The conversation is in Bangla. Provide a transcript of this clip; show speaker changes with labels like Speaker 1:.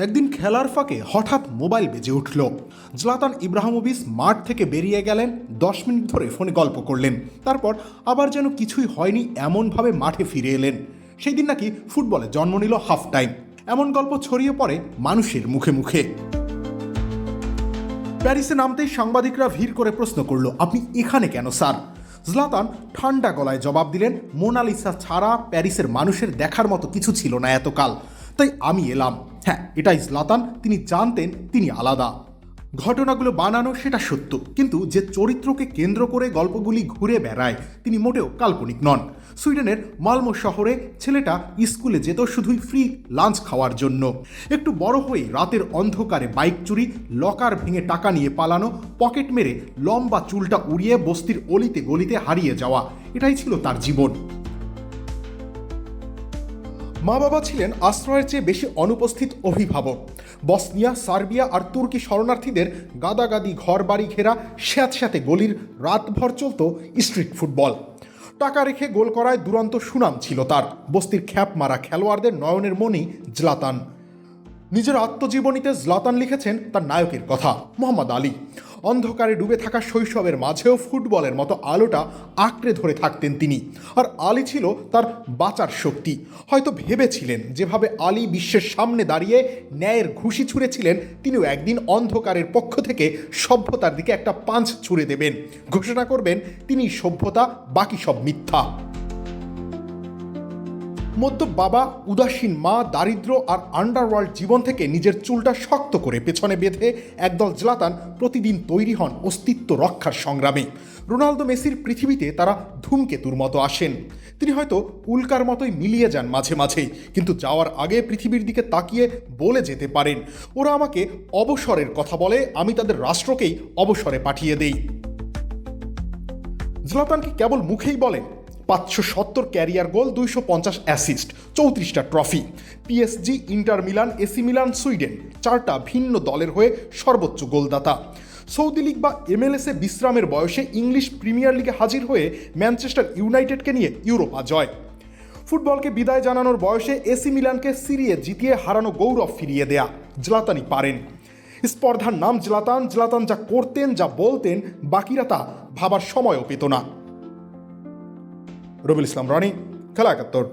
Speaker 1: একদিন খেলার ফাঁকে হঠাৎ মোবাইল বেজে উঠল। জলাতান ইব্রাহিমোভিচ মাঠ থেকে বেরিয়ে গেলেন, 10 মিনিট ধরে ফোনে গল্প করলেন, তারপর আবার যেন কিছুই হয়নি এমনভাবে মাঠে ফিরে এলেন। সেই দিন নাকি ফুটবলে জন্ম নিল হাফ টাইম, এমন গল্প ছড়িয়ে পড়ে মানুষের মুখে মুখে। প্যারিসে নামতেই সাংবাদিকরা ভিড় করে প্রশ্ন করল, আপনি এখানে কেন স্যার? জলাতান ঠান্ডা গলায় জবাব দিলেন, মোনালিসা ছাড়া প্যারিসের মানুষের দেখার মতো কিছু ছিল না এতকাল, তাই আমি এলাম। হ্যাঁ, এটাই জলাতান, তিনি জানতেন তিনি আলাদা। ঘটনাগুলো বানানো সেটা সত্য, কিন্তু যে চরিত্রকে কেন্দ্র করে গল্পগুলি ঘুরে বেড়ায় তিনি মোটেও কাল্পনিক নন। সুইডেনের মালমো শহরে ছেলেটা স্কুলে যেত শুধুই ফ্রি লাঞ্চ খাওয়ার জন্য। একটু বড় হয়ে রাতের অন্ধকারে বাইক চুরি, লকার ভেঙে টাকা নিয়ে পালানো, পকেট মেরে লম্বা চুলটা উড়িয়ে বস্তির অলিতে গলিতে হারিয়ে যাওয়া, এটাই ছিল তার জীবন। মা বাবা ছিলেন আশ্রয়ের চেয়ে বেশি অনুপস্থিত অভিভাবক। বসনিয়া, সার্বিয়া আর তুর্কি শরণার্থীদের গাদাগাদি ঘর বাড়ি ঘেরা স্যাঁতস্যাঁতে গলির রাতভর চলত স্ট্রিট ফুটবল। টাকা রেখে গোল করায় দুরন্ত সুনাম ছিল তার। বস্তির খ্যাপ মারা খেলোয়াড়দের নয়নের মণি জলাতান। নিজের আত্মজীবনীতে জলাতান লিখেছেন তার নায়কের কথা, মোহাম্মদ আলী। অন্ধকারে ডুবে থাকা শৈশবের মাঝেও ফুটবলের মতো আলোটা আঁকড়ে ধরে থাকতেন তিনি। আর আলী ছিল তার বাঁচার শক্তি। হয়তো ভেবেছিলেন যেভাবে আলী বিশ্বের সামনে দাঁড়িয়ে ন্যায়ের ঘুষি ছুঁড়েছিলেন, তিনিও একদিন অন্ধকারের পক্ষ থেকে সভ্যতার দিকে একটা পাঞ্চ ছুঁড়ে দেবেন, ঘোষণা করবেন তিনি সভ্যতা, বাকি সব মিথ্যা। মদ্যপ বাবা, উদাসীন মা, দারিদ্র্য আর আন্ডারওয়ার্ল্ড জীবন থেকে নিজের চুলটা শক্ত করে পেছনে বেঁধে একদল জলাতান প্রতিদিন তৈরি হন অস্তিত্ব রক্ষার সংগ্রামে। রোনালদো, মেসির পৃথিবীতে তারা ধূমকেতুর মতো আসেন। তিনি হয়তো উল্কার মতোই মিলিয়ে যান মাঝে মাঝেই, কিন্তু যাওয়ার আগে পৃথিবীর দিকে তাকিয়ে বলে যেতে পারেন, ওরা আমাকে অবসরের কথা বলে, আমি তাদের রাষ্ট্রকেই অবসরে পাঠিয়ে দেই। জলাতান কি কেবল মুখেই বলেন? 570 ক্যারিয়ার গোল, 250 অ্যাসিস্ট, 34টা trophy, PSG, Inter Milan, AC Milan, Sweden, 4টা ভিন্ন দলের হয়ে সর্বোচ্চ গোলদাতা। সৌদি লীগ বা এমএলএসে বিশ্রামের বয়সে ইংলিশ প্রিমিয়ার লিগে হাজির হয়ে ম্যানচেস্টার ইউনাইটেডকে নিয়ে ইউরোপা জয়। ফুটবলকে বিদায় জানানোর বয়সে এসি মিলানকে সিরিয়ে জিতিয়ে হারানো গৌরব ফিরিয়ে দেয়া জলাতানই পারেন। স্পর্ধার নাম জলাতান। জলাতান যা করতেন, যা বলতেন, বাকিরা তা ভাবার সময়ও পেত না। রবিউল ইসলাম রনি, খেলা 71।